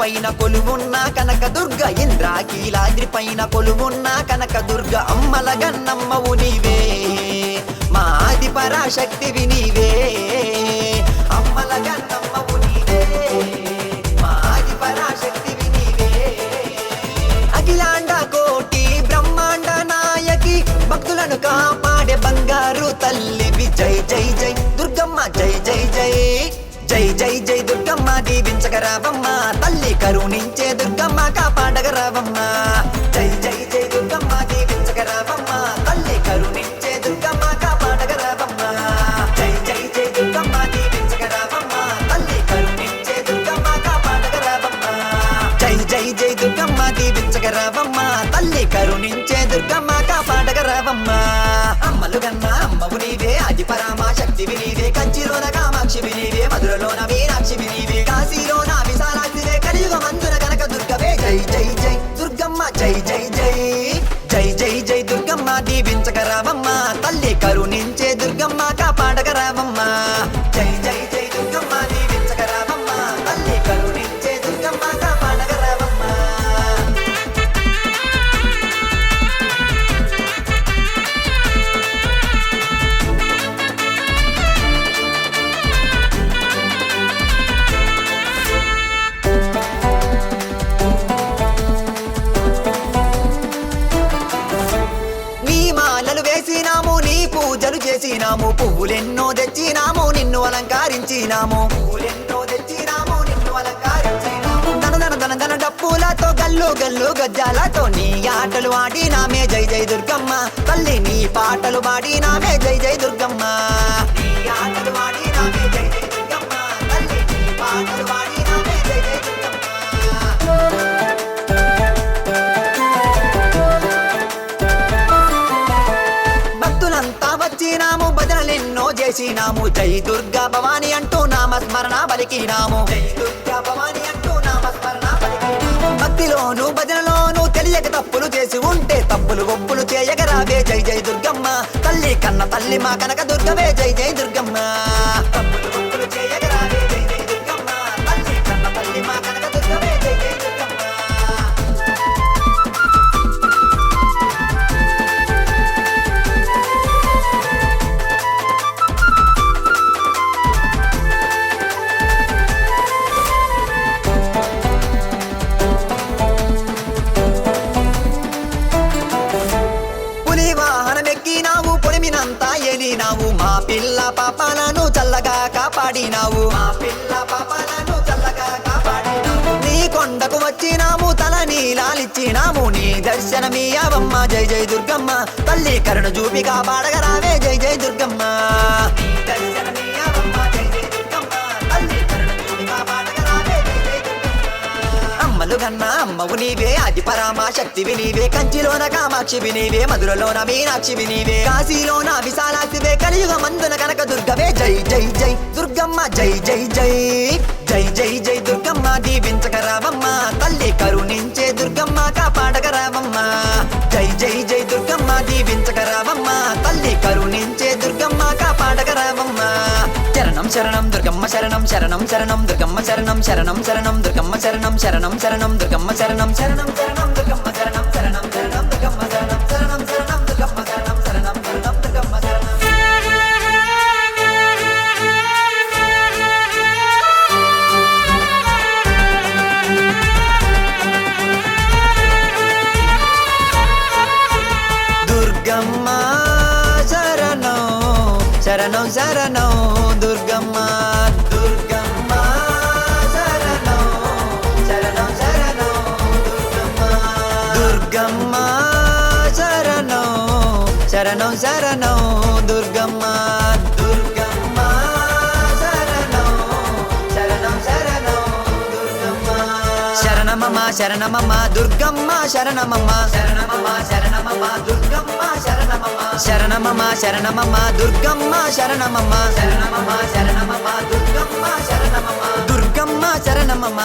పైన కొలువున్న కనకదుర్గ ఇంద్రాకీలాద్రి పైన కొలువున్న కనకదుర్గ అమ్మల గన్నమ్మవు నీవే మా ఆది పరాశక్తివి నీవే అమ్మల గన్నమ్మవు నీవే మా ఆది పరాశక్తివి నీవే అఖిలాండ కోటి బ్రహ్మాండ నాయకి భక్తులను కాపాడే బంగారు తల్లివి జై జై జై దుర్గమ్మ జై జై జై జై జై జై దుర్గమ్మ దీవించగరావమ్మ తల్లి కరుణించే దుర్గమ్మ కాపాడగరావమ్మ జై జై జై దుర్గమ్మ దీవించగరావమ్మ తల్లి కరుణించే దుర్గమ్మ కాపాడగరావమ్మ జై జై జై దుర్గమ్మ దీవించగరావమ్మ తల్లి కరుణించే దుర్గమ్మ కాపాడగరావమ్మ జై జై జై దుర్గమ్మ దీవించగరావమ్మ తల్లి కరుణించే దుర్గమ్మ కాపాడగరావమ్మ అమ్మలు గన్న అమ్మవు నీవే ఆది పరామ శక్తివి నీవే కంచిలోన కామాక్షివి నీవే మధురలోన మీనాక్షివి నీవే కాశీలోన విశాలాక్షివే కలియుగమందున కనక దుర్గవే జై జై జై దుర్గమ్మ జై జై జై జై జై జై దుర్గమ్మ దీవించగరావమ్మ తల్లి కరుణించే దుర్గమ్మ కాపాడగరావమ్మ జై జై జై దుర్గమ్మ దీవించగరావమ్మ తల్లి కరుణించే దుర్గమ్మ కాపాడగరావమ్మ వేసినాము నీ పూజలు చేసినాము పువ్వులెన్నో తెచ్చినాము నిన్ను అలంకరించినాము పువ్వులెన్నో తెచ్చినాము నిన్ను అలంకరించినాము దన దన దన దన డప్పులతో గల్లు గల్లు గజ్జాలతో నీ ఆటలు ఆడినామే జై జై దుర్గమ్మ తల్లి నీ పాటలు పాడినామే జై జై దుర్గమ్మ నీ ఆటలు ఆడినామే జై జై దుర్గమ్మ తల్లి నీ పాటలు పాడినామే జై జై దుర్గమ్మ వచ్చినాము భజనలెన్నో చేసినాము జై దుర్గా భవాని అంటూ నామస్మరణ పలికినాము జై దుర్గా భవాని అంటూ నామస్మరణ పలికినాము భక్తిలోను భజనలోను తెలియక తప్పులు చేసి ఉంటే తప్పులు ఒప్పులు చేయగరావే జై జై దుర్గమ్మ తల్లి కన్న తల్లి మా కనక దుర్గవే జై జై దుర్గమ్మ తప్పులు ఒప్పులు చేయగరావే జై జై దుర్గమ్మ తల్లి కన్న తల్లి మా కనక దుర్గవే జై జై దుర్గమ్మ ఏలినావు మా పిల్ల పాపాలను చల్లగా కాపాడినావు మా పిల్ల పాపాలను చల్లగా కాపాడినావు నీ కొండకు వచ్చినాము తల నీలాలిచ్చినాము నీ దర్శనమీయవమ్మ జై జై దుర్గమ్మ తల్లి కరుణ చూపి కాపాడగరావే జై జై దుర్గమ్మ నీ దర్శనమీయవమ్మ జై జై దుర్గమ్మ తల్లి కరుణ చూపి కాపాడగరావే జై జై దుర్గమ్మ అమ్మలు గన్న అమ్మవు నీవే ఆది పరామ శక్తివి నీవే కంచిలోన కామాక్షివి నీవే మధురలోన మీనాక్షివి నీవే కాశీలోన విశాలాక్షివే కలియుగమందున కనక దుర్గవే జై జై జై దుర్గమ్మ జై జై జై జై జై జై దుర్గమ్మ దీవించగరావమ్మ తల్లి కరుణించే దుర్గమ్మ కాపాడగరావమ్మ జై జై జై దుర్గమ్మ దీవించగరావమ్మ తల్లి కరుణించే దుర్గమ్మ కాపాడగరావమ్మ శరణం శరణం దుర్గమ్మ శరణం శరణం శరణం దుర్గమ్మ శరణం శరణం శరణం దుర్గమ్మ శరణం శరణం శరణం దుర్గమ్మ శరణం శరణం శరణం దుర్గమ్మ శరణం శరణం శరణం దుర్గమ్మ శరణం శరణం శరణం దుర్గమ్మ శరణం శరణం శరణం దుర్గమ్మ శరణం దుర్గమ్మ శరణం శరణం శరణం దుర్గమ్మ దుర్గమ్మ శరణం శరణం శరణం దుర్గమ్మ శరణం శరణం శరణం దుర్గమ్మ దుర్గమ్మ శరణం శరణం శరణం దుర్గమ్మ శరణమమ్మ శరణమమ్మ దుర్గమ్మ శరణమమ్మ శరణమమ్మ శరణమమ్మ దుర్గమ్మ శరణమమ్మ శరణమమ్మ శరణమమ్మ దుర్గమ్మ శరణమమ్మ శరణమమ్మ శరణమమ్మ దుర్గమ్మ శరణమమ్మ దుర్గమ్మ శరణమమ్మ